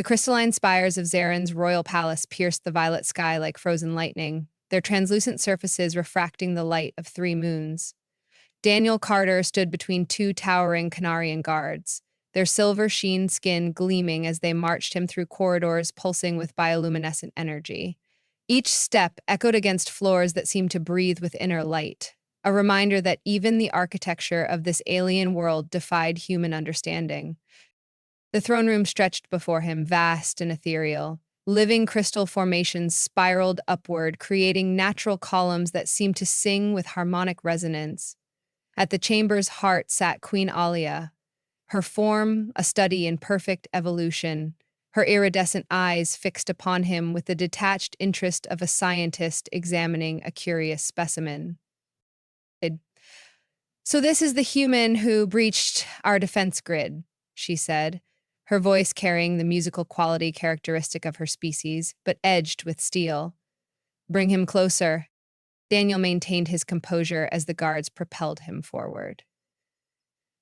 crystalline spires of Zaren's royal palace pierced the violet sky like frozen lightning, their translucent surfaces refracting the light of three moons. Daniel Carter stood between two towering Canarian guards, their silver-sheen skin gleaming as they marched him through corridors pulsing with bioluminescent energy. Each step echoed against floors that seemed to breathe with inner light, a reminder that even the architecture of this alien world defied human understanding. The throne room stretched before him, vast and ethereal. Living crystal formations spiraled upward, creating natural columns that seemed to sing with harmonic resonance. At the chamber's heart sat Queen Alia, her form a study in perfect evolution, her iridescent eyes fixed upon him with the detached interest of a scientist examining a curious specimen. "So this is the human who breached our defense grid," she said, her voice carrying the musical quality characteristic of her species, but edged with steel. "Bring him closer." Daniel maintained his composure as the guards propelled him forward.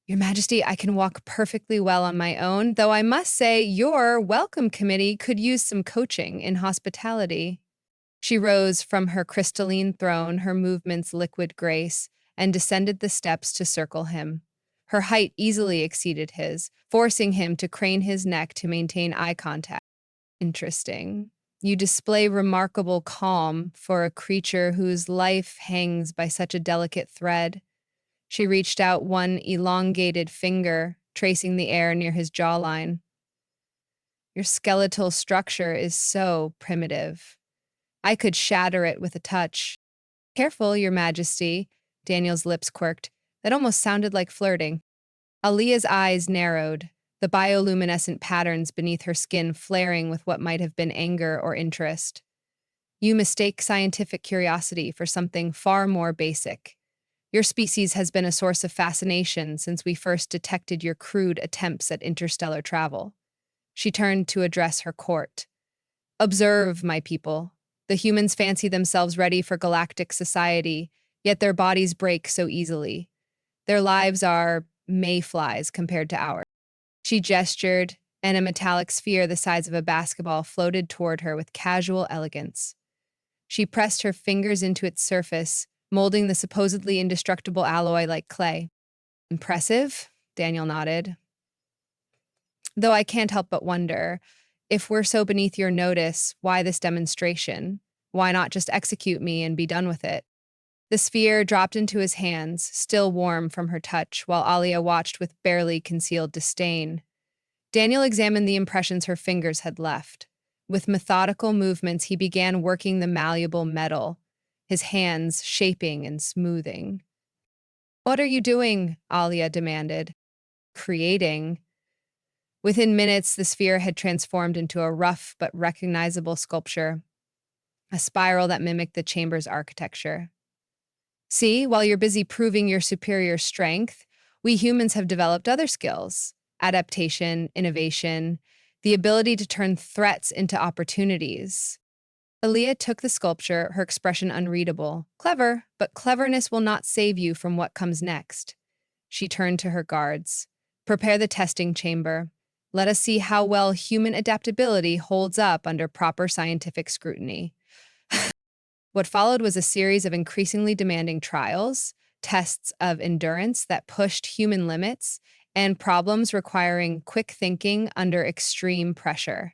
"Your Majesty, I can walk perfectly well on my own, though I must say your welcome committee could use some coaching in hospitality." She rose from her crystalline throne, her movements liquid grace, and descended the steps to circle him. Her height easily exceeded his, forcing him to crane his neck to maintain eye contact. "Interesting. You display remarkable calm for a creature whose life hangs by such a delicate thread." She reached out one elongated finger, tracing the air near his jawline. "Your skeletal structure is so primitive. I could shatter it with a touch." "Careful, Your Majesty," Daniel's lips quirked. That almost sounded like flirting. Alia's eyes narrowed, the bioluminescent patterns beneath her skin flaring with what might have been anger or interest. "You mistake scientific curiosity for something far more basic. Your species has been a source of fascination since we first detected your crude attempts at interstellar travel." She turned to address her court. "Observe, my people. The humans fancy themselves ready for galactic society, yet their bodies break so easily. Their lives are mayflies compared to ours." She gestured, and a metallic sphere the size of a basketball floated toward her with casual elegance. She pressed her fingers into its surface, molding the supposedly indestructible alloy like clay. "Impressive?" Daniel nodded. "Though I can't help but wonder, if we're so beneath your notice, why this demonstration? Why not just execute me and be done with it?" The sphere dropped into his hands, still warm from her touch, while Alia watched with barely concealed disdain. Daniel examined the impressions her fingers had left. With methodical movements, he began working the malleable metal, his hands shaping and smoothing. "What are you doing?" Alia demanded. "Creating." Within minutes, the sphere had transformed into a rough but recognizable sculpture, a spiral that mimicked the chamber's architecture. "See, while you're busy proving your superior strength, we humans have developed other skills: adaptation, innovation, the ability to turn threats into opportunities." Alia took the sculpture, her expression unreadable. "Clever, but cleverness will not save you from what comes next." She turned to her guards. "Prepare the testing chamber. Let us see how well human adaptability holds up under proper scientific scrutiny." What followed was a series of increasingly demanding trials, tests of endurance that pushed human limits, and problems requiring quick thinking under extreme pressure.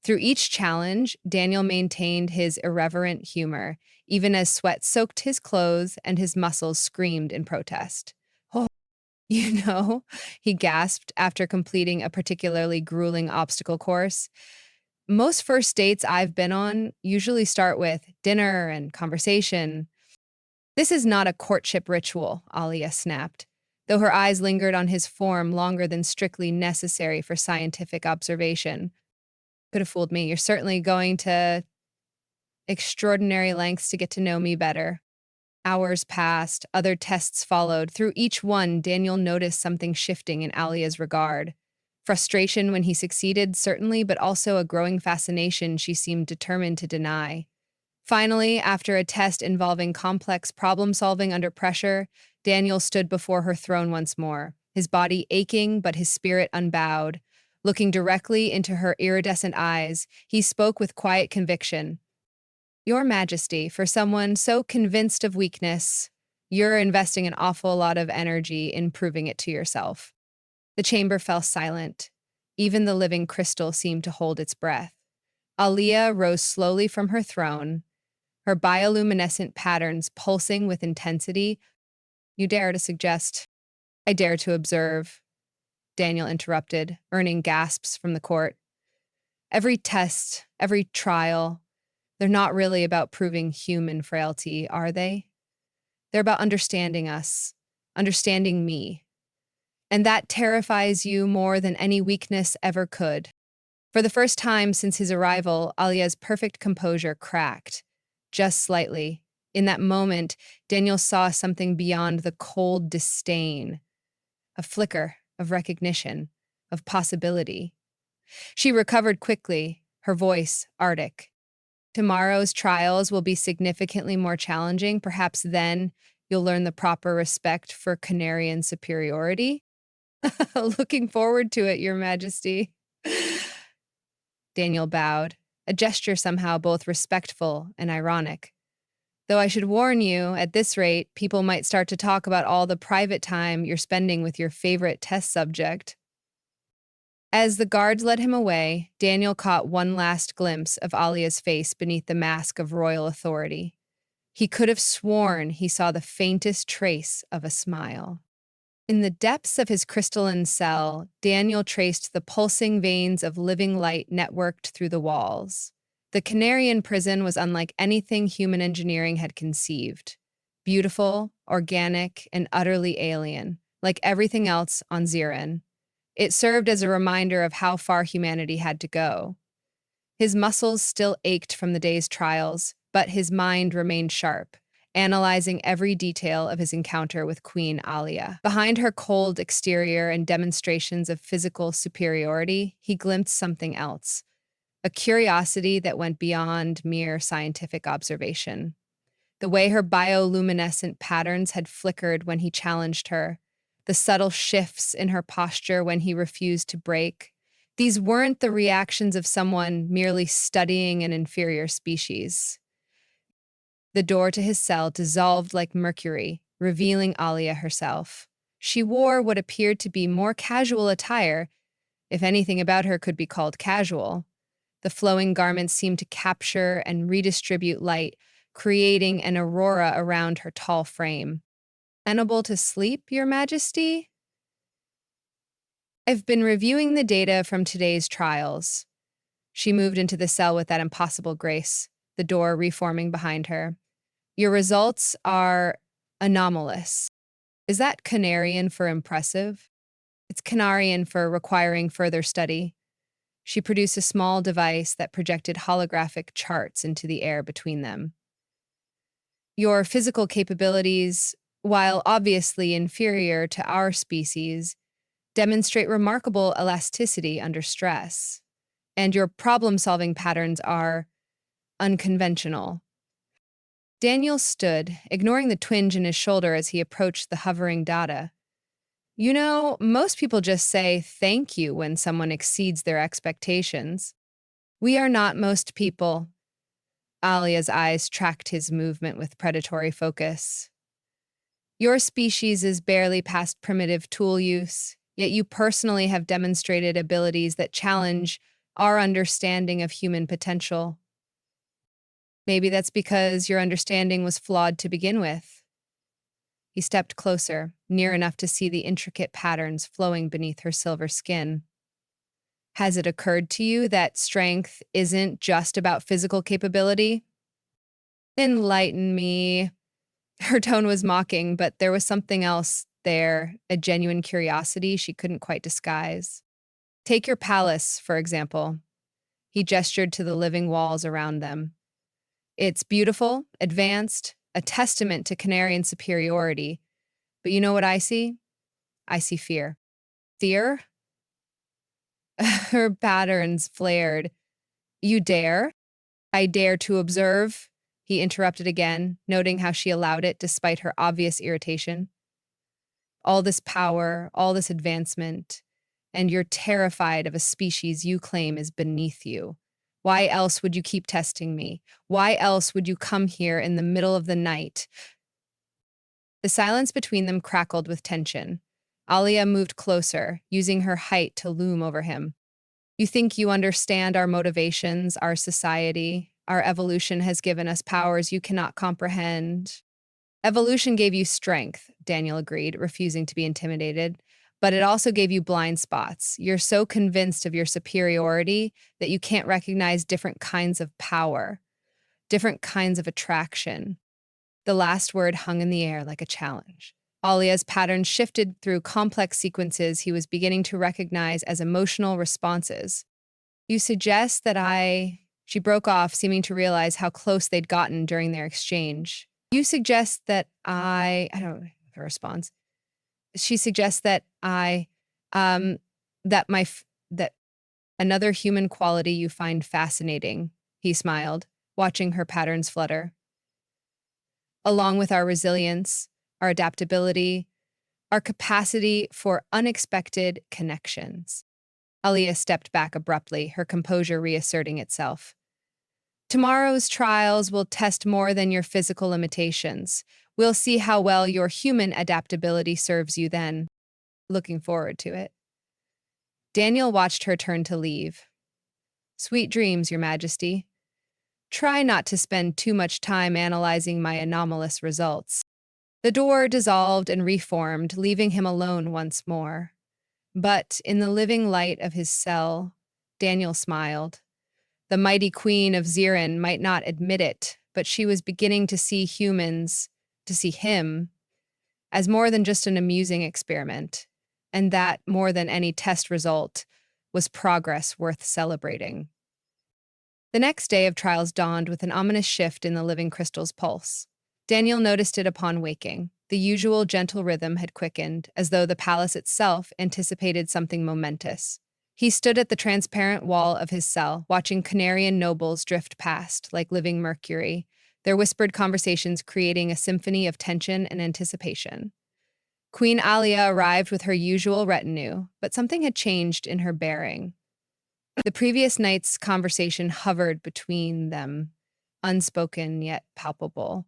Through each challenge, Daniel maintained his irreverent humor, even as sweat soaked his clothes and his muscles screamed in protest. "Oh, you know," he gasped after completing a particularly grueling obstacle course. "Most first dates I've been on usually start with dinner and conversation." "This is not a courtship ritual," Alia snapped, though her eyes lingered on his form longer than strictly necessary for scientific observation. "Could have fooled me. You're certainly going to extraordinary lengths to get to know me better." Hours passed, other tests followed. Through each one, Daniel noticed something shifting in Alia's regard. Frustration when he succeeded, certainly, but also a growing fascination she seemed determined to deny. Finally, after a test involving complex problem-solving under pressure, Daniel stood before her throne once more, his body aching but his spirit unbowed. Looking directly into her iridescent eyes, he spoke with quiet conviction. Your Majesty, for someone so convinced of weakness, you're investing an awful lot of energy in proving it to yourself. The chamber fell silent. Even the living crystal seemed to hold its breath. Aliyah rose slowly from her throne, her bioluminescent patterns pulsing with intensity. You dare to suggest? I dare to observe, Daniel interrupted, earning gasps from the court. Every test, every trial, they're not really about proving human frailty, are they? They're about understanding us, understanding me. And that terrifies you more than any weakness ever could. For the first time since his arrival, Alia's perfect composure cracked, just slightly. In that moment, Daniel saw something beyond the cold disdain, a flicker of recognition, of possibility. She recovered quickly, her voice arctic. Tomorrow's trials will be significantly more challenging. Perhaps then you'll learn the proper respect for Canarian superiority. Looking forward to it, Your Majesty. Daniel bowed, a gesture somehow both respectful and ironic. Though I should warn you, at this rate, people might start to talk about all the private time you're spending with your favorite test subject. As the guards led him away, Daniel caught one last glimpse of Alia's face beneath the mask of royal authority. He could have sworn he saw the faintest trace of a smile. In the depths of his crystalline cell, Daniel traced the pulsing veins of living light networked through the walls. The Canarian prison was unlike anything human engineering had conceived. Beautiful, organic, and utterly alien, like everything else on Zirin. It served as a reminder of how far humanity had to go. His muscles still ached from the day's trials, but his mind remained sharp, analyzing every detail of his encounter with Queen Alia. Behind her cold exterior and demonstrations of physical superiority, he glimpsed something else, a curiosity that went beyond mere scientific observation. The way her bioluminescent patterns had flickered when he challenged her, the subtle shifts in her posture when he refused to break. These weren't the reactions of someone merely studying an inferior species. The door to his cell dissolved like mercury, revealing Alia herself. She wore what appeared to be more casual attire, if anything about her could be called casual. The flowing garments seemed to capture and redistribute light, creating an aurora around her tall frame. Unable to sleep, Your Majesty? I've been reviewing the data from today's trials. She moved into the cell with that impossible grace, the door reforming behind her. Your results are anomalous. Is that Canarian for impressive? It's Canarian for requiring further study. She produced a small device that projected holographic charts into the air between them. Your physical capabilities, while obviously inferior to our species, demonstrate remarkable elasticity under stress, and your problem-solving patterns are unconventional. Daniel stood, ignoring the twinge in his shoulder as he approached the hovering data. You know, most people just say thank you when someone exceeds their expectations. We are not most people. Alia's eyes tracked his movement with predatory focus. Your species is barely past primitive tool use, yet you personally have demonstrated abilities that challenge our understanding of human potential. Maybe that's because your understanding was flawed to begin with. He stepped closer, near enough to see the intricate patterns flowing beneath her silver skin. Has it occurred to you that strength isn't just about physical capability? Enlighten me. Her tone was mocking, but there was something else there, a genuine curiosity she couldn't quite disguise. Take your palace, for example. He gestured to the living walls around them. It's beautiful, advanced, a testament to Canarian superiority. But you know what I see? I see fear. Fear? Her patterns flared. You dare? I dare to observe, he interrupted again, noting how she allowed it despite her obvious irritation. All this power, all this advancement. and you're terrified of a species you claim is beneath you. Why else would you keep testing me? Why else would you come here in the middle of the night? The silence between them crackled with tension. Alia moved closer, using her height to loom over him. You think you understand our motivations, our society. Our evolution has given us powers you cannot comprehend. Evolution gave you strength, Daniel agreed, refusing to be intimidated. But it also gave you blind spots. You're so convinced of your superiority that you can't recognize different kinds of power, different kinds of attraction. The last word hung in the air like a challenge. Alia's pattern shifted through complex sequences he was beginning to recognize as emotional responses. You suggest that I... She broke off, seeming to realize how close they'd gotten during their exchange. You suggest that I don't know her response. She suggests that that another human quality you find fascinating, he smiled, watching her patterns flutter. Along with our resilience, our adaptability, our capacity for unexpected connections. Alia stepped back abruptly, her composure reasserting itself. Tomorrow's trials will test more than your physical limitations. We'll see how well your human adaptability serves you then. Looking forward to it. Daniel watched her turn to leave. Sweet dreams, Your Majesty. Try not to spend too much time analyzing my anomalous results. The door dissolved and reformed, leaving him alone once more. But in the living light of his cell, Daniel smiled. The mighty queen of Zirin might not admit it, but she was beginning to see humans, to see him, as more than just an amusing experiment, and that, more than any test result, was progress worth celebrating. The next day of trials dawned with an ominous shift in the living crystal's pulse. Daniel noticed it upon waking. The usual gentle rhythm had quickened, as though the palace itself anticipated something momentous. He stood at the transparent wall of his cell, watching Canarian nobles drift past like living mercury, their whispered conversations creating a symphony of tension and anticipation. Queen Alia arrived with her usual retinue, but something had changed in her bearing. The previous night's conversation hovered between them, unspoken yet palpable.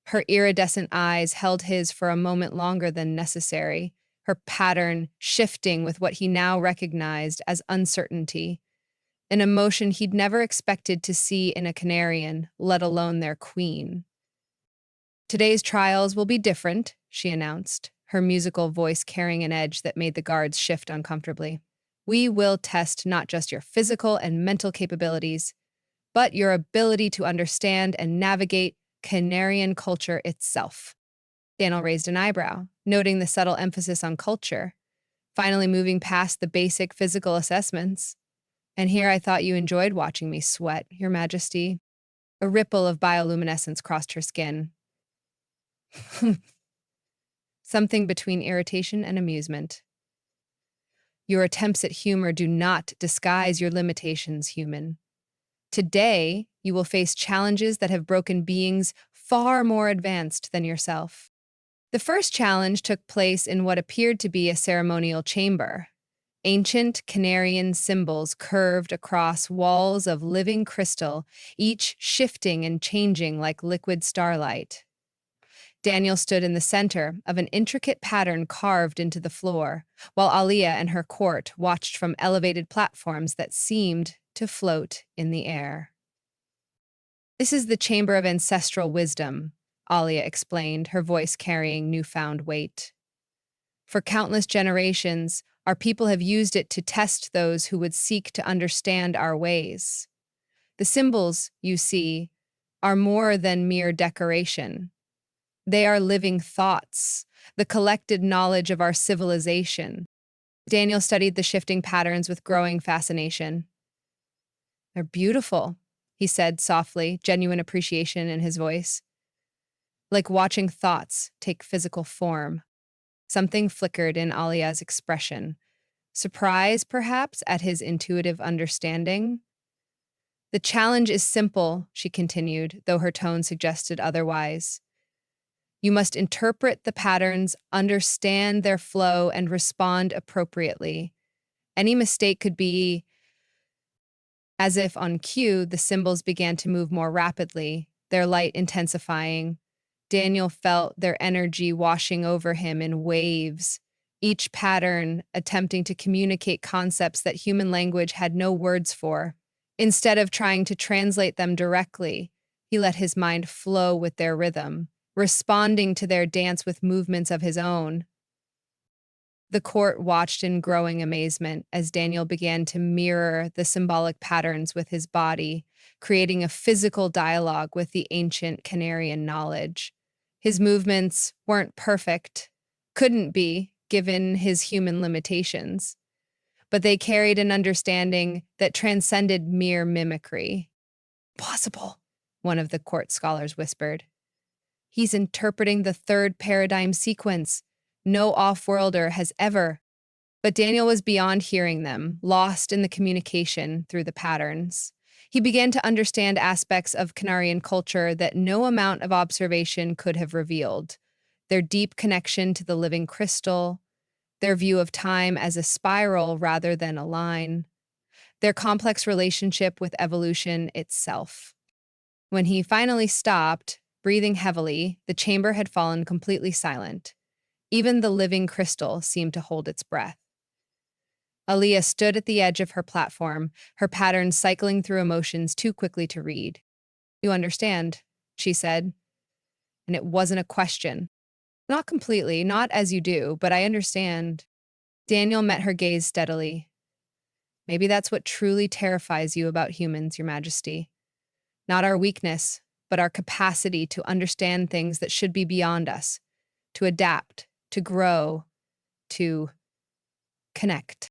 Her iridescent eyes held his for a moment longer than necessary, her pattern shifting with what he now recognized as uncertainty, an emotion he'd never expected to see in a Canarian, let alone their queen. Today's trials will be different, she announced, her musical voice carrying an edge that made the guards shift uncomfortably. We will test not just your physical and mental capabilities, but your ability to understand and navigate Canarian culture itself. Daniel raised an eyebrow, noting the subtle emphasis on culture, finally moving past the basic physical assessments. And here I thought you enjoyed watching me sweat, Your Majesty. A ripple of bioluminescence crossed her skin. Something between irritation and amusement. Your attempts at humor do not disguise your limitations, human. Today, you will face challenges that have broken beings far more advanced than yourself. The first challenge took place in what appeared to be a ceremonial chamber. Ancient Canarian symbols curved across walls of living crystal, each shifting and changing like liquid starlight. Daniel stood in the center of an intricate pattern carved into the floor, while Alia and her court watched from elevated platforms that seemed to float in the air. This is the Chamber of Ancestral Wisdom, Alia explained, her voice carrying newfound weight. For countless generations, our people have used it to test those who would seek to understand our ways. The symbols, you see, are more than mere decoration. They are living thoughts, the collected knowledge of our civilization. Daniel studied the shifting patterns with growing fascination. They're beautiful, he said softly, genuine appreciation in his voice. Like watching thoughts take physical form. Something flickered in Alia's expression. Surprise, perhaps, at his intuitive understanding? The challenge is simple, she continued, though her tone suggested otherwise. You must interpret the patterns, understand their flow, and respond appropriately. Any mistake could be as if on cue, the symbols began to move more rapidly, their light intensifying. Daniel felt their energy washing over him in waves, each pattern attempting to communicate concepts that human language had no words for. Instead of trying to translate them directly, he let his mind flow with their rhythm, responding to their dance with movements of his own. The court watched in growing amazement as Daniel began to mirror the symbolic patterns with his body, creating a physical dialogue with the ancient Canarian knowledge. His movements weren't perfect, couldn't be, given his human limitations, but they carried an understanding that transcended mere mimicry. Possible, one of the court scholars whispered. He's interpreting the third paradigm sequence. No off-worlder has ever. But Daniel was beyond hearing them, lost in the communication through the patterns. He began to understand aspects of Canarian culture that no amount of observation could have revealed. Their deep connection to the living crystal, their view of time as a spiral rather than a line, their complex relationship with evolution itself. When he finally stopped, breathing heavily, the chamber had fallen completely silent. Even the living crystal seemed to hold its breath. Aaliyah stood at the edge of her platform, her patterns cycling through emotions too quickly to read. "You understand," she said, and it wasn't a question. "Not completely, not as you do, but I understand." Daniel met her gaze steadily. "Maybe that's what truly terrifies you about humans, Your Majesty. Not our weakness, but our capacity to understand things that should be beyond us, to adapt, to grow, to connect."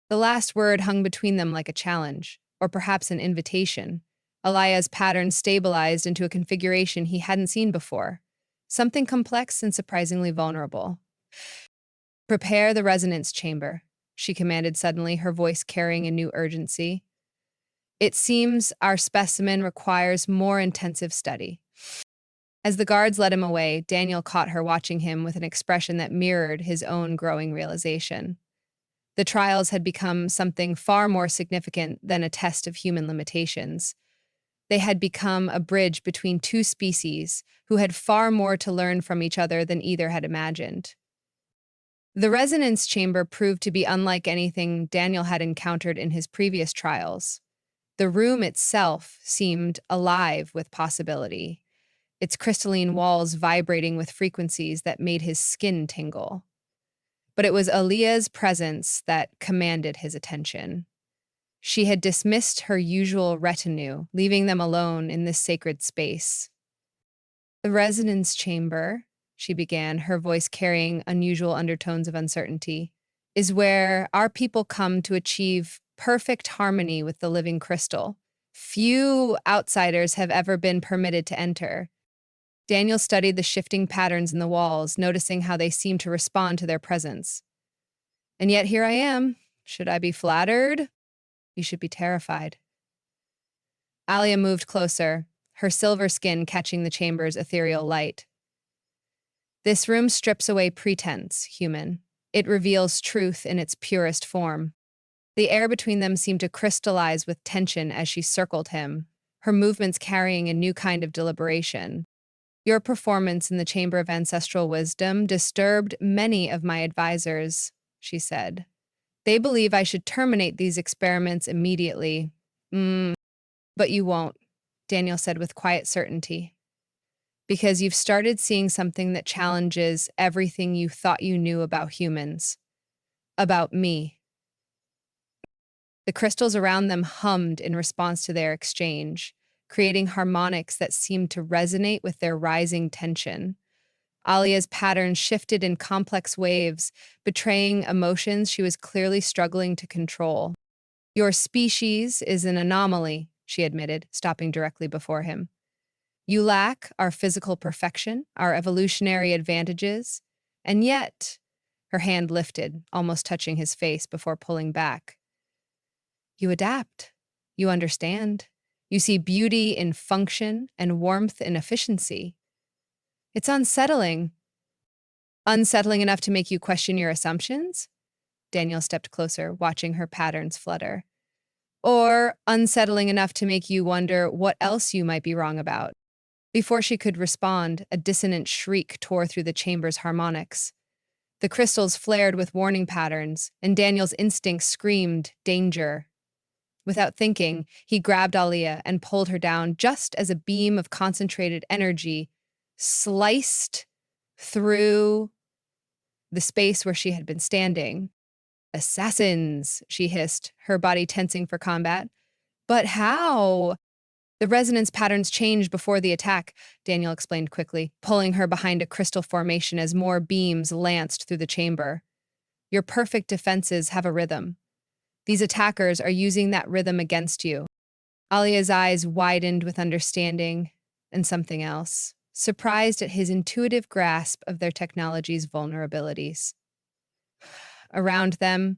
The last word hung between them like a challenge, or perhaps an invitation. Alaya's pattern stabilized into a configuration he hadn't seen before, something complex and surprisingly vulnerable. "Prepare the resonance chamber," she commanded suddenly, her voice carrying a new urgency. "It seems our specimen requires more intensive study." As the guards led him away, Daniel caught her watching him with an expression that mirrored his own growing realization. The trials had become something far more significant than a test of human limitations. They had become a bridge between two species who had far more to learn from each other than either had imagined. The resonance chamber proved to be unlike anything Daniel had encountered in his previous trials. The room itself seemed alive with possibility, its crystalline walls vibrating with frequencies that made his skin tingle. But it was Aaliyah's presence that commanded his attention. She had dismissed her usual retinue, leaving them alone in this sacred space. "The resonance chamber," she began, her voice carrying unusual undertones of uncertainty, "is where our people come to achieve perfect harmony with the living crystal. Few outsiders have ever been permitted to enter." Daniel studied the shifting patterns in the walls, noticing how they seemed to respond to their presence. "And yet here I am. Should I be flattered? You should be terrified." Alia moved closer, her silver skin catching the chamber's ethereal light. "This room strips away pretense, human. It reveals truth in its purest form." The air between them seemed to crystallize with tension as she circled him, her movements carrying a new kind of deliberation. "Your performance in the Chamber of Ancestral Wisdom disturbed many of my advisors," she said. "They believe I should terminate these experiments immediately." But you won't," Daniel said with quiet certainty, "because you've started seeing something that challenges everything you thought you knew about humans. About me." The crystals around them hummed in response to their exchange, creating harmonics that seemed to resonate with their rising tension. Alia's pattern shifted in complex waves, betraying emotions she was clearly struggling to control. "Your species is an anomaly," she admitted, stopping directly before him. "You lack our physical perfection, our evolutionary advantages, and yet," her hand lifted, almost touching his face before pulling back, "you adapt. You understand. You see beauty in function and warmth in efficiency. It's unsettling." "Unsettling enough to make you question your assumptions?" Daniel stepped closer, watching her patterns flutter. Or unsettling enough to make you wonder what else you might be wrong about. Before she could respond, a dissonant shriek tore through the chamber's harmonics. The crystals flared with warning patterns, and Daniel's instincts screamed, danger. Without thinking, he grabbed Alia and pulled her down just as a beam of concentrated energy sliced through the space where she had been standing. Assassins, she hissed, her body tensing for combat. But how? The resonance patterns changed before the attack, Daniel explained quickly, pulling her behind a crystal formation as more beams lanced through the chamber. Your perfect defenses have a rhythm. These attackers are using that rhythm against you. Alia's eyes widened with understanding and something else, surprised at his intuitive grasp of their technology's vulnerabilities. Around them,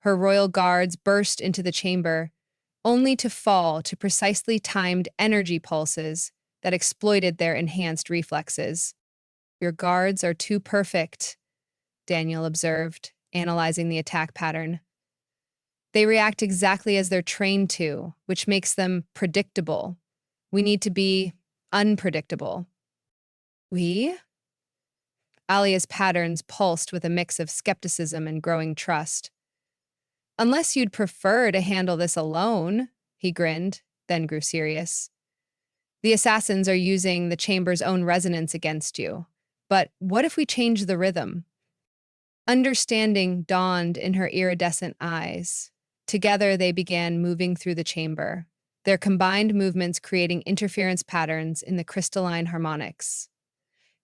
her royal guards burst into the chamber, only to fall to precisely timed energy pulses that exploited their enhanced reflexes. Your guards are too perfect, Daniel observed, analyzing the attack pattern. They react exactly as they're trained to, which makes them predictable. We need to be unpredictable. We? Alia's patterns pulsed with a mix of skepticism and growing trust. Unless you'd prefer to handle this alone, he grinned, then grew serious. The assassins are using the chamber's own resonance against you. But what if we change the rhythm? Understanding dawned in her iridescent eyes. Together, they began moving through the chamber, their combined movements creating interference patterns in the crystalline harmonics.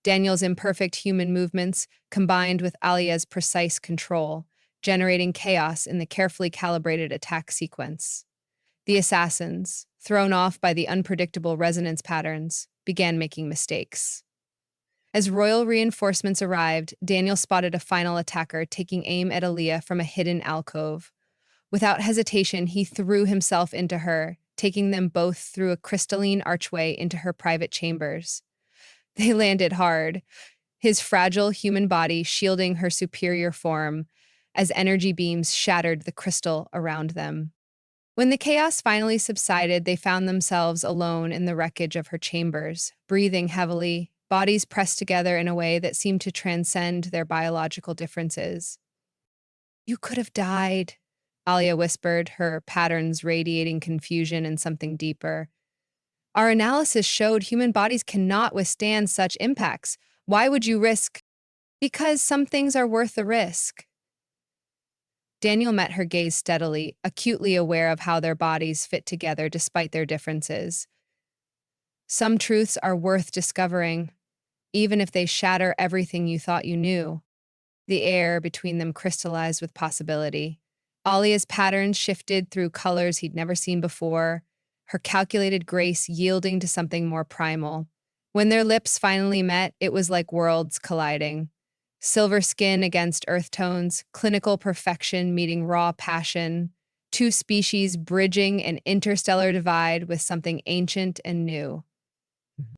Daniel's imperfect human movements combined with Alia's precise control, generating chaos in the carefully calibrated attack sequence. The assassins, thrown off by the unpredictable resonance patterns, began making mistakes. As royal reinforcements arrived, Daniel spotted a final attacker taking aim at Alia from a hidden alcove. Without hesitation, he threw himself into her, taking them both through a crystalline archway into her private chambers. They landed hard, his fragile human body shielding her superior form as energy beams shattered the crystal around them. When the chaos finally subsided, they found themselves alone in the wreckage of her chambers, breathing heavily, bodies pressed together in a way that seemed to transcend their biological differences. You could have died, Alia whispered, her patterns radiating confusion and something deeper. Our analysis showed human bodies cannot withstand such impacts. Why would you risk? Because some things are worth the risk. Daniel met her gaze steadily, acutely aware of how their bodies fit together despite their differences. Some truths are worth discovering, even if they shatter everything you thought you knew. The air between them crystallized with possibility. Alia's patterns shifted through colors he'd never seen before, her calculated grace yielding to something more primal. When their lips finally met, it was like worlds colliding. Silver skin against earth tones, clinical perfection meeting raw passion, two species bridging an interstellar divide with something ancient and new.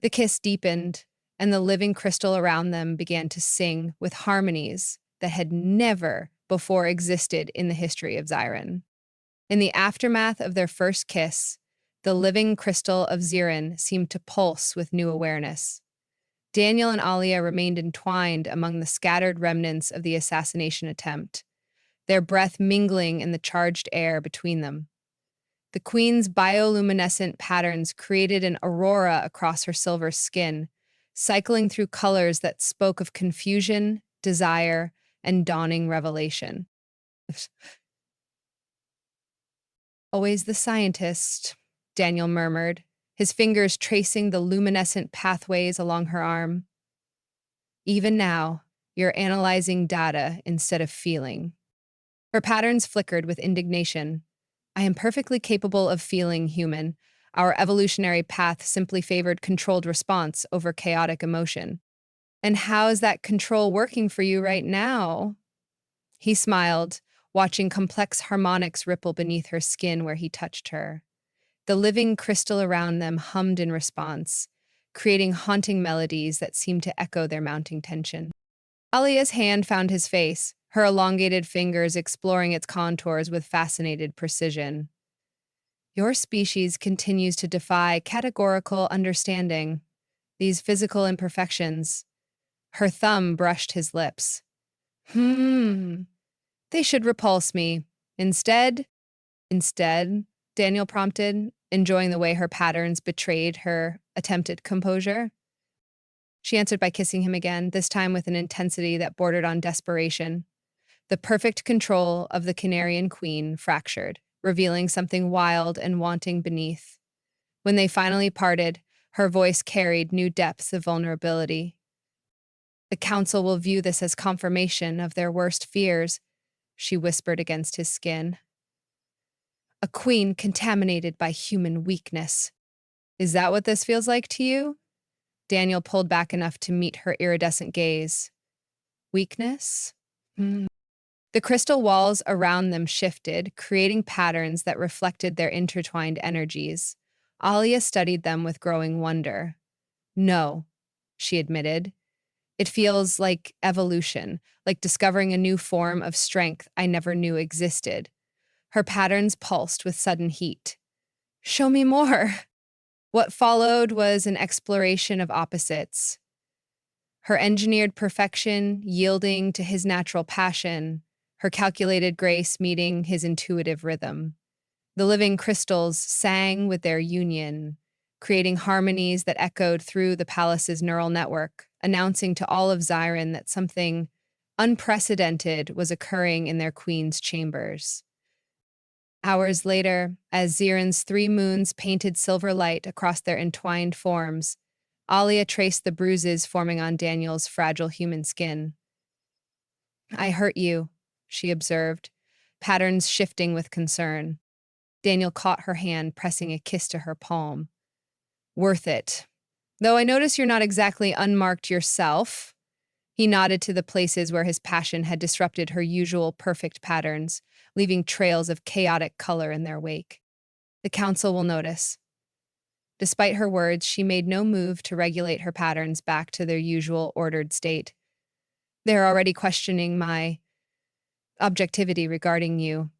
The kiss deepened, and the living crystal around them began to sing with harmonies that had never before existed in the history of Xiren. In the aftermath of their first kiss, the living crystal of Xiren seemed to pulse with new awareness. Daniel and Alia remained entwined among the scattered remnants of the assassination attempt, their breath mingling in the charged air between them. The queen's bioluminescent patterns created an aurora across her silver skin, cycling through colors that spoke of confusion, desire, and dawning revelation. Always the scientist, Daniel murmured, his fingers tracing the luminescent pathways along her arm. Even now, you're analyzing data instead of feeling. Her patterns flickered with indignation. I am perfectly capable of feeling human. Our evolutionary path simply favored controlled response over chaotic emotion. And how is that control working for you right now? He smiled, watching complex harmonics ripple beneath her skin where he touched her. The living crystal around them hummed in response, creating haunting melodies that seemed to echo their mounting tension. Alia's hand found his face, her elongated fingers exploring its contours with fascinated precision. Your species continues to defy categorical understanding. These physical imperfections. Her thumb brushed his lips. They should repulse me. Instead, Daniel prompted, enjoying the way her patterns betrayed her attempted composure. She answered by kissing him again, this time with an intensity that bordered on desperation. The perfect control of the Canarian queen fractured, revealing something wild and wanting beneath. When they finally parted, her voice carried new depths of vulnerability. The council will view this as confirmation of their worst fears, she whispered against his skin. A queen contaminated by human weakness. Is that what this feels like to you? Daniel pulled back enough to meet her iridescent gaze. Weakness? The crystal walls around them shifted, creating patterns that reflected their intertwined energies. Alia studied them with growing wonder. No, she admitted. It feels like evolution, like discovering a new form of strength I never knew existed. Her patterns pulsed with sudden heat. Show me more. What followed was an exploration of opposites. Her engineered perfection yielding to his natural passion, her calculated grace meeting his intuitive rhythm. The living crystals sang with their union, creating harmonies that echoed through the palace's neural network, announcing to all of Xiren that something unprecedented was occurring in their queen's chambers. Hours later, as Xiren's 3 moons painted silver light across their entwined forms, Alia traced the bruises forming on Daniel's fragile human skin. I hurt you, she observed, patterns shifting with concern. Daniel caught her hand, pressing a kiss to her palm. Worth it. Though I notice you're not exactly unmarked yourself. He nodded to the places where his passion had disrupted her usual perfect patterns, leaving trails of chaotic color in their wake. The council will notice. Despite her words, she made no move to regulate her patterns back to their usual ordered state. They're already questioning my objectivity regarding you.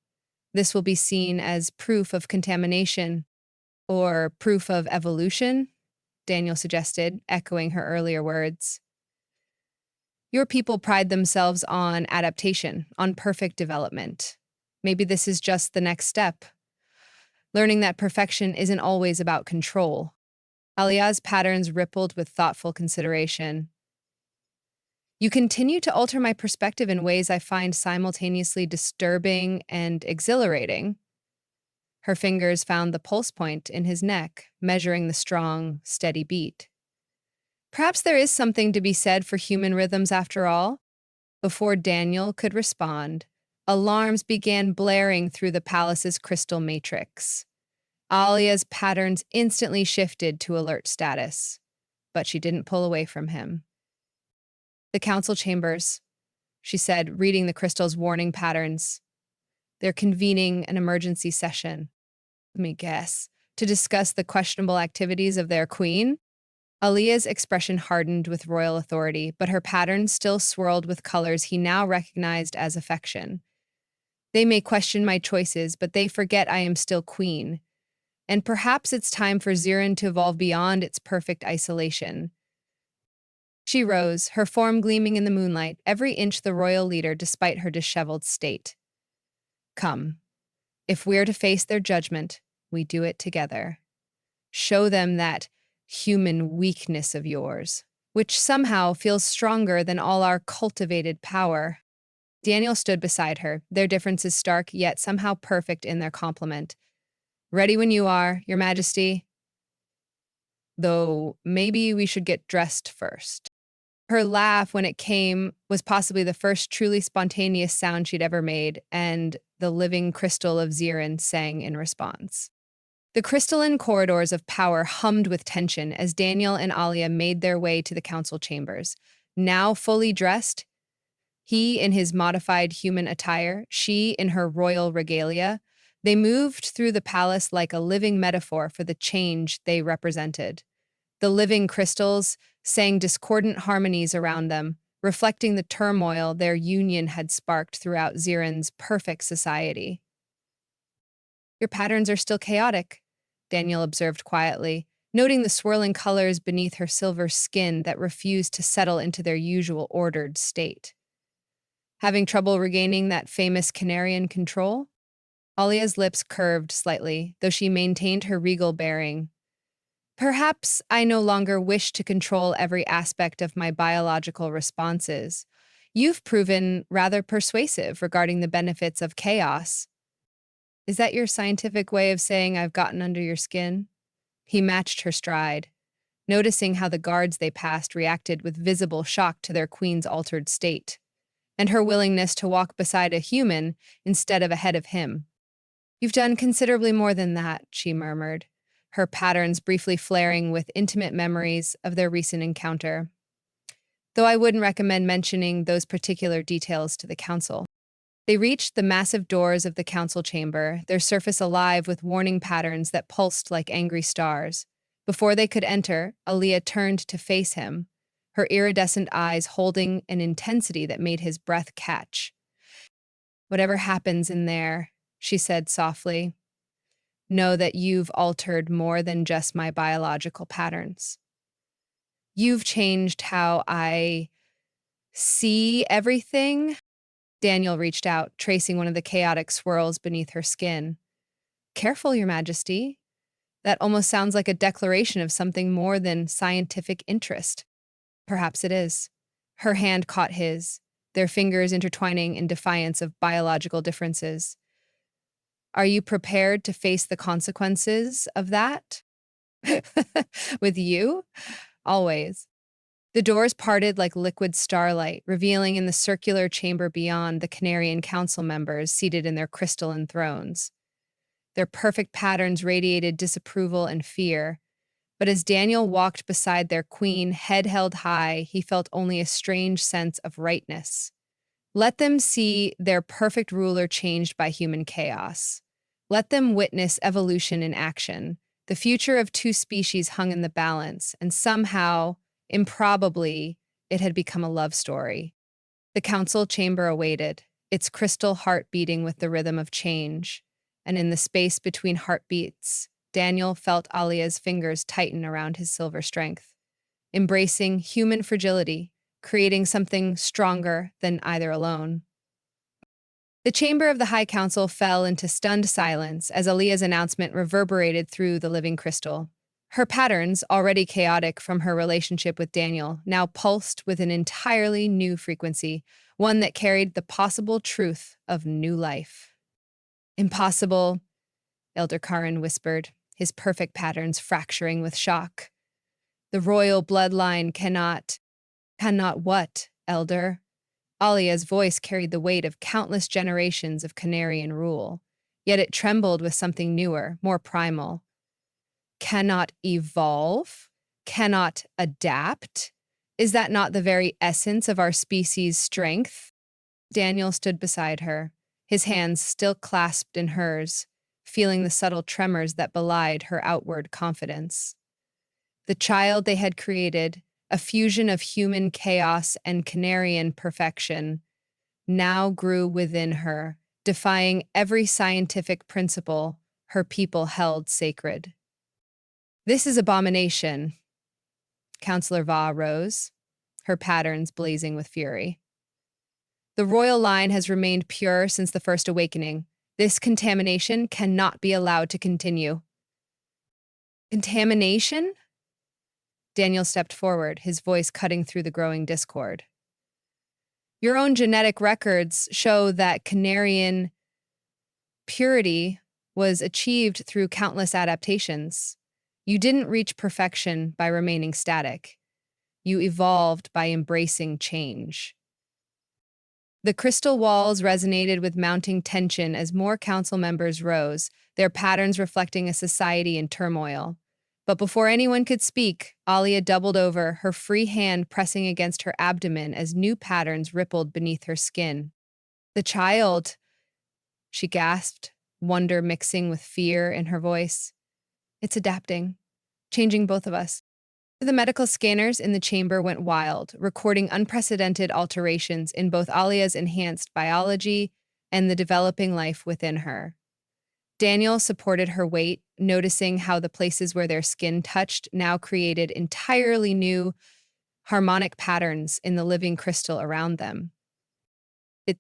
This will be seen as proof of contamination or proof of evolution, Daniel suggested, echoing her earlier words. Your people pride themselves on adaptation, on perfect development. Maybe this is just the next step. Learning that perfection isn't always about control. Alia's patterns rippled with thoughtful consideration. You continue to alter my perspective in ways I find simultaneously disturbing and exhilarating. Her fingers found the pulse point in his neck, measuring the strong, steady beat. Perhaps there is something to be said for human rhythms after all. Before Daniel could respond, alarms began blaring through the palace's crystal matrix. Alia's patterns instantly shifted to alert status, but she didn't pull away from him. The council chambers, she said, reading the crystal's warning patterns. They're convening an emergency session. Let me guess, to discuss the questionable activities of their queen? Alia's expression hardened with royal authority, but her patterns still swirled with colors he now recognized as affection. They may question my choices, but they forget I am still queen. And perhaps it's time for Xiren to evolve beyond its perfect isolation. She rose, her form gleaming in the moonlight, every inch the royal leader despite her disheveled state. Come, if we're to face their judgment, we do it together. Show them that human weakness of yours, which somehow feels stronger than all our cultivated power. Daniel stood beside her, their differences stark yet somehow perfect in their complement. Ready when you are, Your Majesty. Though maybe we should get dressed first. Her laugh, when it came, was possibly the first truly spontaneous sound she'd ever made, and the living crystal of Xiren sang in response. The crystalline corridors of power hummed with tension as Daniel and Alia made their way to the council chambers. Now fully dressed, he in his modified human attire, she in her royal regalia, they moved through the palace like a living metaphor for the change they represented. The living crystals sang discordant harmonies around them, reflecting the turmoil their union had sparked throughout Ziren's perfect society. Your patterns are still chaotic, Daniel observed quietly, noting the swirling colors beneath her silver skin that refused to settle into their usual ordered state. Having trouble regaining that famous Canarian control? Alia's lips curved slightly, though she maintained her regal bearing. Perhaps I no longer wish to control every aspect of my biological responses. You've proven rather persuasive regarding the benefits of chaos. Is that your scientific way of saying I've gotten under your skin? He matched her stride, noticing how the guards they passed reacted with visible shock to their queen's altered state, and her willingness to walk beside a human instead of ahead of him. You've done considerably more than that, she murmured, her patterns briefly flaring with intimate memories of their recent encounter. Though I wouldn't recommend mentioning those particular details to the council. They reached the massive doors of the council chamber, their surface alive with warning patterns that pulsed like angry stars. Before they could enter, Aaliyah turned to face him, her iridescent eyes holding an intensity that made his breath catch. Whatever happens in there, she said softly, know that you've altered more than just my biological patterns. You've changed how I see everything. Daniel reached out, tracing one of the chaotic swirls beneath her skin. Careful, Your Majesty. That almost sounds like a declaration of something more than scientific interest. Perhaps it is. Her hand caught his, their fingers intertwining in defiance of biological differences. Are you prepared to face the consequences of that? With you? Always. The doors parted like liquid starlight, revealing in the circular chamber beyond the Canarian council members seated in their crystalline thrones. Their perfect patterns radiated disapproval and fear, but as Daniel walked beside their queen, head held high, he felt only a strange sense of rightness. Let them see their perfect ruler changed by human chaos. Let them witness evolution in action. The future of two species hung in the balance, and somehow, improbably, it had become a love story. The council chamber awaited, its crystal heart beating with the rhythm of change, and in the space between heartbeats, Daniel felt Alia's fingers tighten around his silver strength, embracing human fragility, creating something stronger than either alone. The chamber of the High Council fell into stunned silence as Alia's announcement reverberated through the living crystal. Her patterns, already chaotic from her relationship with Daniel, now pulsed with an entirely new frequency, one that carried the possible truth of new life. Impossible, Elder Karin whispered, his perfect patterns fracturing with shock. The royal bloodline cannot what, Elder? Alia's voice carried the weight of countless generations of Canarian rule, yet it trembled with something newer, more primal. Cannot evolve? Cannot adapt? Is that not the very essence of our species' strength? Daniel stood beside her, his hands still clasped in hers, feeling the subtle tremors that belied her outward confidence. The child they had created, a fusion of human chaos and Canarian perfection, now grew within her, defying every scientific principle her people held sacred. This is abomination. Counselor Va rose, her patterns blazing with fury. The royal line has remained pure since the First Awakening. This contamination cannot be allowed to continue. Contamination? Daniel stepped forward, his voice cutting through the growing discord. Your own genetic records show that Canarian purity was achieved through countless adaptations. You didn't reach perfection by remaining static. You evolved by embracing change. The crystal walls resonated with mounting tension as more council members rose, their patterns reflecting a society in turmoil. But before anyone could speak, Alia doubled over, her free hand pressing against her abdomen as new patterns rippled beneath her skin. The child, she gasped, wonder mixing with fear in her voice. It's adapting, changing both of us. The medical scanners in the chamber went wild, recording unprecedented alterations in both Alia's enhanced biology and the developing life within her. Daniel supported her weight, noticing how the places where their skin touched now created entirely new harmonic patterns in the living crystal around them.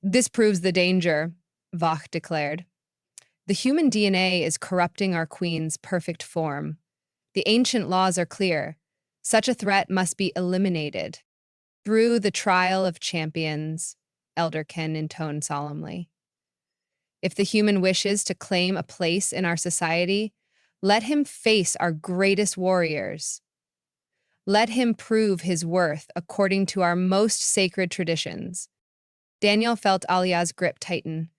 This proves the danger, Vach declared. The human DNA is corrupting our queen's perfect form. The ancient laws are clear. Such a threat must be eliminated. Through the trial of champions, Elderkin intoned solemnly. If the human wishes to claim a place in our society, let him face our greatest warriors. Let him prove his worth according to our most sacred traditions. Daniel felt Alia's grip tighten.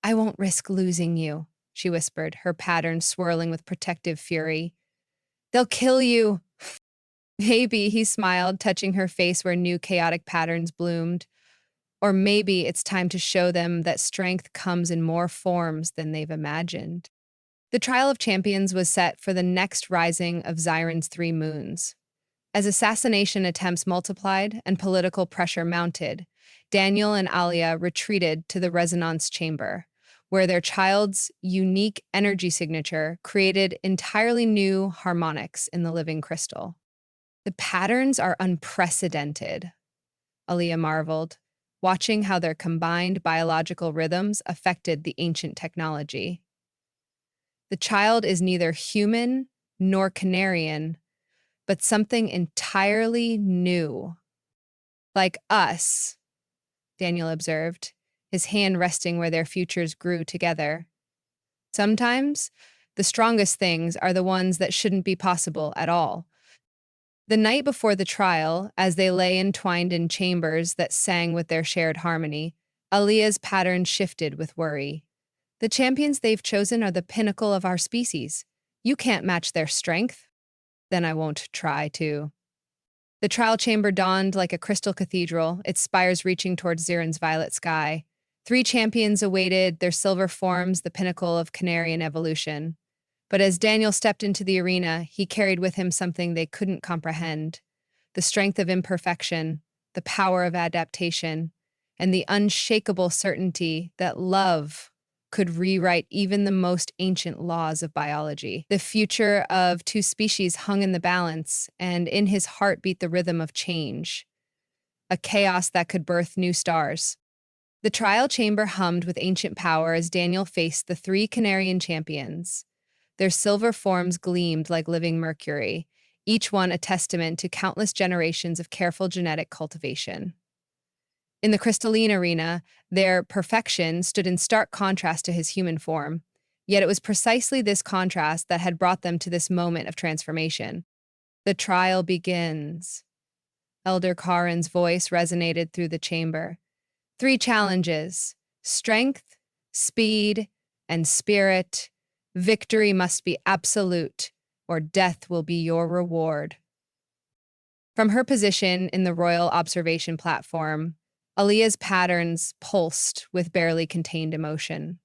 I won't risk losing you, she whispered, her pattern swirling with protective fury. They'll kill you. Maybe, he smiled, touching her face where new chaotic patterns bloomed. Or maybe it's time to show them that strength comes in more forms than they've imagined. The Trial of Champions was set for the next rising of Xiron's 3 moons. As assassination attempts multiplied and political pressure mounted, Daniel and Alia retreated to the resonance chamber, where their child's unique energy signature created entirely new harmonics in the living crystal. The patterns are unprecedented, Alia marveled, watching how their combined biological rhythms affected the ancient technology. The child is neither human nor Canarian, but something entirely new. Like us, Daniel observed, his hand resting where their futures grew together. Sometimes, the strongest things are the ones that shouldn't be possible at all. The night before the trial, as they lay entwined in chambers that sang with their shared harmony, Alia's pattern shifted with worry. The champions they've chosen are the pinnacle of our species. You can't match their strength. Then I won't try to. The trial chamber dawned like a crystal cathedral, its spires reaching towards Xiron's violet sky. 3 champions awaited, their silver forms the pinnacle of Canarian evolution. But as Daniel stepped into the arena, he carried with him something they couldn't comprehend: the strength of imperfection, the power of adaptation, and the unshakable certainty that love could rewrite even the most ancient laws of biology. The future of 2 species hung in the balance, and in his heart beat the rhythm of change, a chaos that could birth new stars. The trial chamber hummed with ancient power as Daniel faced the 3 Canarian champions. Their silver forms gleamed like living mercury, each one a testament to countless generations of careful genetic cultivation. In the crystalline arena, their perfection stood in stark contrast to his human form, yet it was precisely this contrast that had brought them to this moment of transformation. The trial begins. Elder Karin's voice resonated through the chamber. 3 challenges: strength, speed, and spirit. Victory must be absolute, or death will be your reward. From her position in the royal observation platform, Alia's patterns pulsed with barely contained emotion.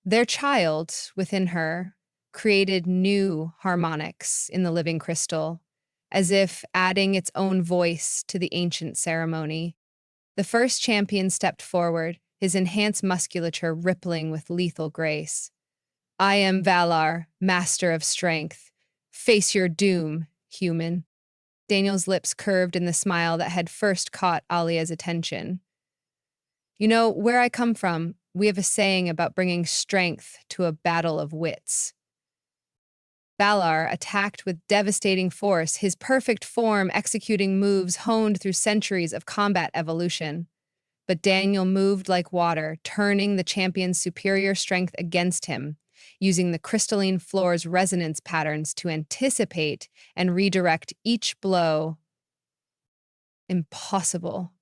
Their child, within her, created new harmonics in the living crystal, as if adding its own voice to the ancient ceremony. The first champion stepped forward, his enhanced musculature rippling with lethal grace. I am Valar, master of strength. Face your doom, human. Daniel's lips curved in the smile that had first caught Alia's attention. You know, where I come from, we have a saying about bringing strength to a battle of wits. Valar attacked with devastating force, his perfect form executing moves honed through centuries of combat evolution. But Daniel moved like water, turning the champion's superior strength against him, using the crystalline floor's resonance patterns to anticipate and redirect each blow. Impossible.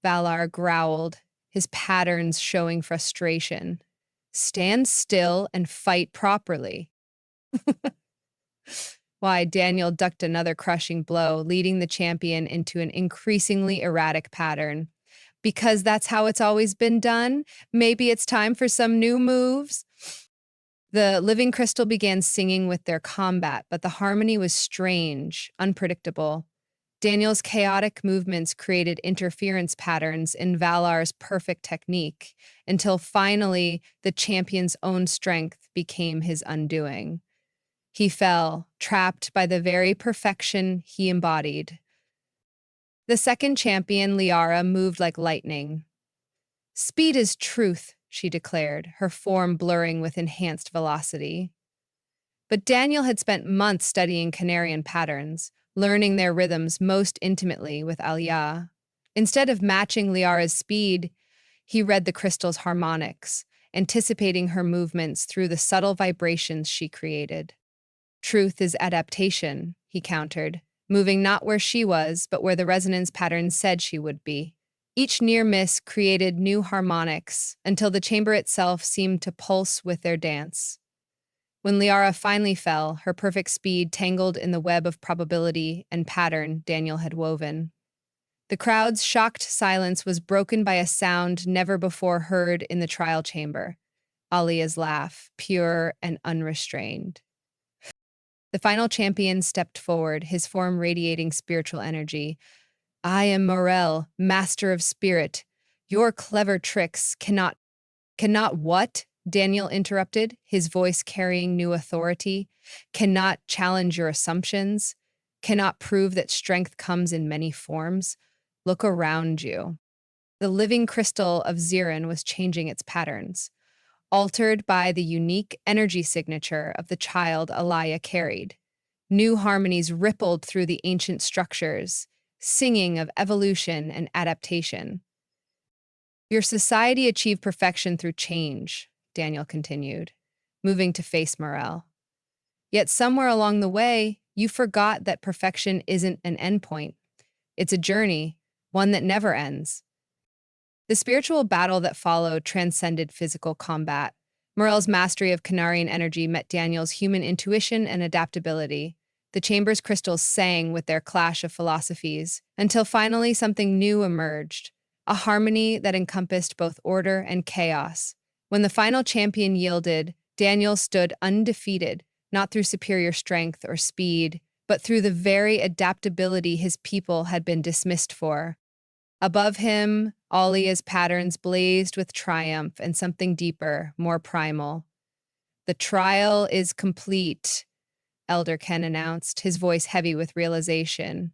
Valar growled, his patterns showing frustration. Stand still and fight properly. Why, Daniel ducked another crushing blow, leading the champion into an increasingly erratic pattern. Because that's how it's always been done? Maybe it's time for some new moves? The living crystal began singing with their combat, but the harmony was strange, unpredictable. Daniel's chaotic movements created interference patterns in Valar's perfect technique, until finally the champion's own strength became his undoing. He fell, trapped by the very perfection he embodied. The second champion, Liara, moved like lightning. "Speed is truth," she declared, her form blurring with enhanced velocity. But Daniel had spent months studying Canarian patterns, learning their rhythms most intimately with Aliyah. Instead of matching Liara's speed, he read the crystal's harmonics, anticipating her movements through the subtle vibrations she created. "Truth is adaptation," he countered, moving not where she was, but where the resonance pattern said she would be. Each near miss created new harmonics until the chamber itself seemed to pulse with their dance. When Liara finally fell, her perfect speed tangled in the web of probability and pattern Daniel had woven. The crowd's shocked silence was broken by a sound never before heard in the trial chamber: Alia's laugh, pure and unrestrained. The final champion stepped forward, his form radiating spiritual energy. "I am Morel, master of spirit. Your clever tricks cannot what?" Daniel interrupted, his voice carrying new authority. "Cannot challenge your assumptions? Cannot prove that strength comes in many forms? Look around you." The living crystal of Zirin was changing its patterns, altered by the unique energy signature of the child Alaya carried. New harmonies rippled through the ancient structures, singing of evolution and adaptation. "Your society achieved perfection through change," Daniel continued, moving to face Morel. "Yet somewhere along the way, you forgot that perfection isn't an endpoint. It's a journey, one that never ends." The spiritual battle that followed transcended physical combat. Morel's mastery of Canarian energy met Daniel's human intuition and adaptability. The chamber's crystals sang with their clash of philosophies, until finally something new emerged, a harmony that encompassed both order and chaos. When the final champion yielded, Daniel stood undefeated, not through superior strength or speed, but through the very adaptability his people had been dismissed for. Above him, Alia's patterns blazed with triumph and something deeper, more primal. "The trial is complete," Elder Ken announced, his voice heavy with realization.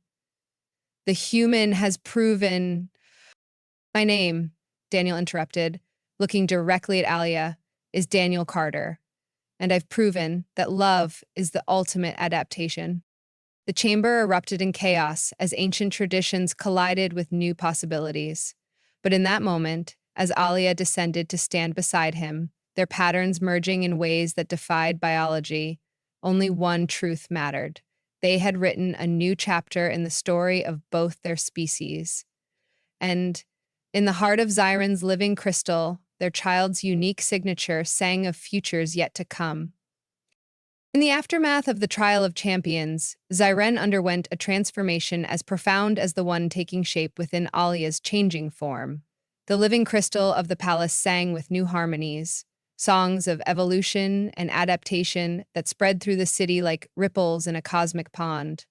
"The human has proven—" "My name," Daniel interrupted, looking directly at Alia, "is Daniel Carter, and I've proven that love is the ultimate adaptation." The chamber erupted in chaos as ancient traditions collided with new possibilities. But in that moment, as Alia descended to stand beside him, their patterns merging in ways that defied biology, only one truth mattered. They had written a new chapter in the story of both their species. And in the heart of Zyron's living crystal, their child's unique signature sang of futures yet to come. In the aftermath of the Trial of Champions, Zyren underwent a transformation as profound as the one taking shape within Alia's changing form. The living crystal of the palace sang with new harmonies, songs of evolution and adaptation that spread through the city like ripples in a cosmic pond.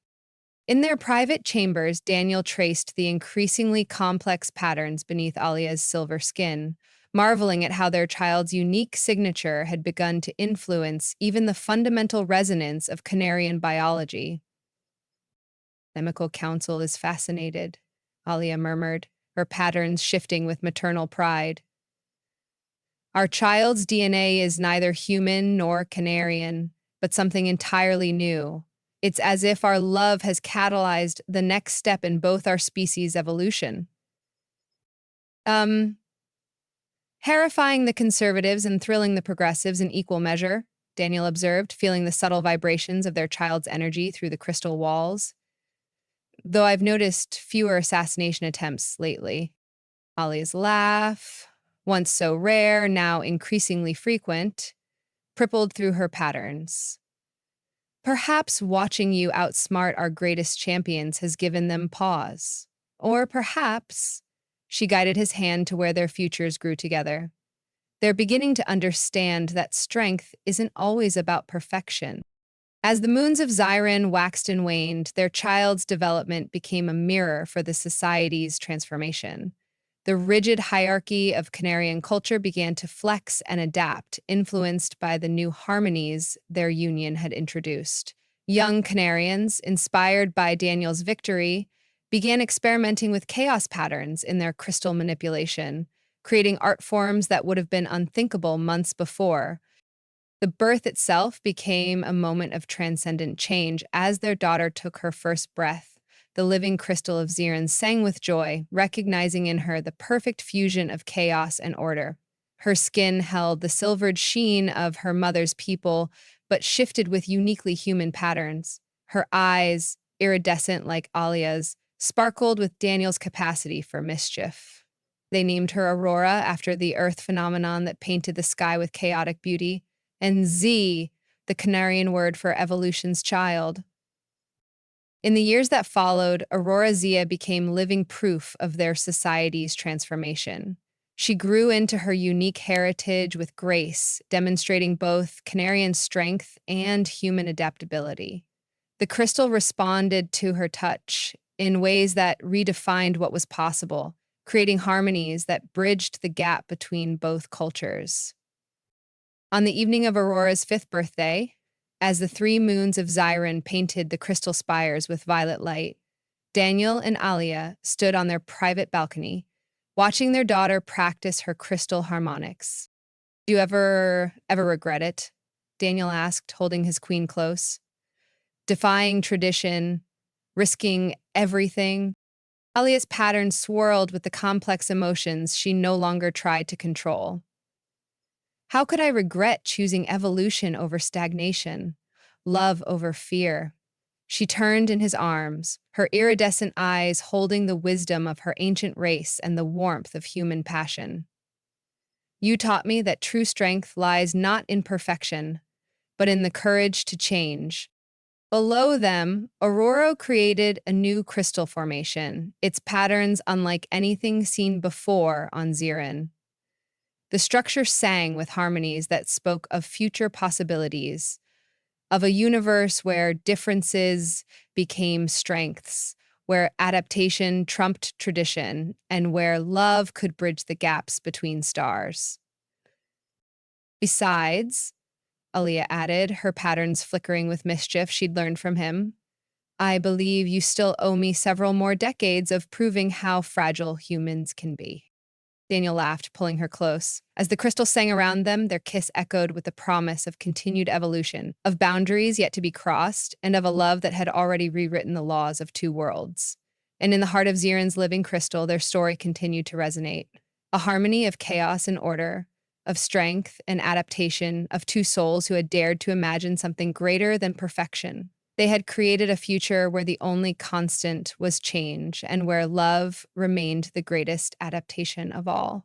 In their private chambers, Daniel traced the increasingly complex patterns beneath Alia's silver skin, marveling at how their child's unique signature had begun to influence even the fundamental resonance of Canarian biology. "Chemical Council is fascinated," Alia murmured, her patterns shifting with maternal pride. "Our child's DNA is neither human nor Canarian, but something entirely new. It's as if our love has catalyzed the next step in both our species' evolution." "Terrifying the conservatives and thrilling the progressives in equal measure," Daniel observed, feeling the subtle vibrations of their child's energy through the crystal walls. "Though I've noticed fewer assassination attempts lately." Ali's laugh, once so rare, now increasingly frequent, rippled through her patterns. "Perhaps watching you outsmart our greatest champions has given them pause. Or perhaps—" She guided his hand to where their futures grew together. They're beginning to understand that strength isn't always about perfection. As the moons of Xiren waxed and waned, their child's development became a mirror for the society's transformation. The rigid hierarchy of Canarian culture began to flex and adapt, influenced by the new harmonies their union had introduced. Young Canarians, inspired by Daniel's victory, began experimenting with chaos patterns in their crystal manipulation, creating art forms that would have been unthinkable months before. The birth itself became a moment of transcendent change as their daughter took her first breath. The living crystal of Xiren sang with joy, recognizing in her the perfect fusion of chaos and order. Her skin held the silvered sheen of her mother's people, but shifted with uniquely human patterns. Her eyes, iridescent like Alia's, sparkled with Daniel's capacity for mischief. They named her Aurora after the earth phenomenon that painted the sky with chaotic beauty, and Z, the Canarian word for evolution's child. In the years that followed, Aurora Zia became living proof of their society's transformation. She grew into her unique heritage with grace, demonstrating both Canarian strength and human adaptability. The crystal responded to her touch in ways that redefined what was possible, creating harmonies that bridged the gap between both cultures. On the evening of Aurora's fifth birthday, as the three moons of Xiren painted the crystal spires with violet light, Daniel and Alia stood on their private balcony, watching their daughter practice her crystal harmonics. "Do you ever regret it?" Daniel asked, holding his queen close. Defying tradition, risking everything, Alia's pattern swirled with the complex emotions she no longer tried to control. "How could I regret choosing evolution over stagnation, love over fear?" She turned in his arms, her iridescent eyes holding the wisdom of her ancient race and the warmth of human passion. "You taught me that true strength lies not in perfection, but in the courage to change." Below them, Aurora created a new crystal formation, its patterns unlike anything seen before on Xiren. The structure sang with harmonies that spoke of future possibilities, of a universe where differences became strengths, where adaptation trumped tradition, and where love could bridge the gaps between stars. "Besides," Aaliyah added, her patterns flickering with mischief she'd learned from him, "I believe you still owe me several more decades of proving how fragile humans can be." Daniel laughed, pulling her close. As the crystal sang around them, their kiss echoed with the promise of continued evolution, of boundaries yet to be crossed, and of a love that had already rewritten the laws of two worlds. And in the heart of Xiren's living crystal, their story continued to resonate. A harmony of chaos and order, of strength and adaptation, of two souls who had dared to imagine something greater than perfection. They had created a future where the only constant was change and where love remained the greatest adaptation of all.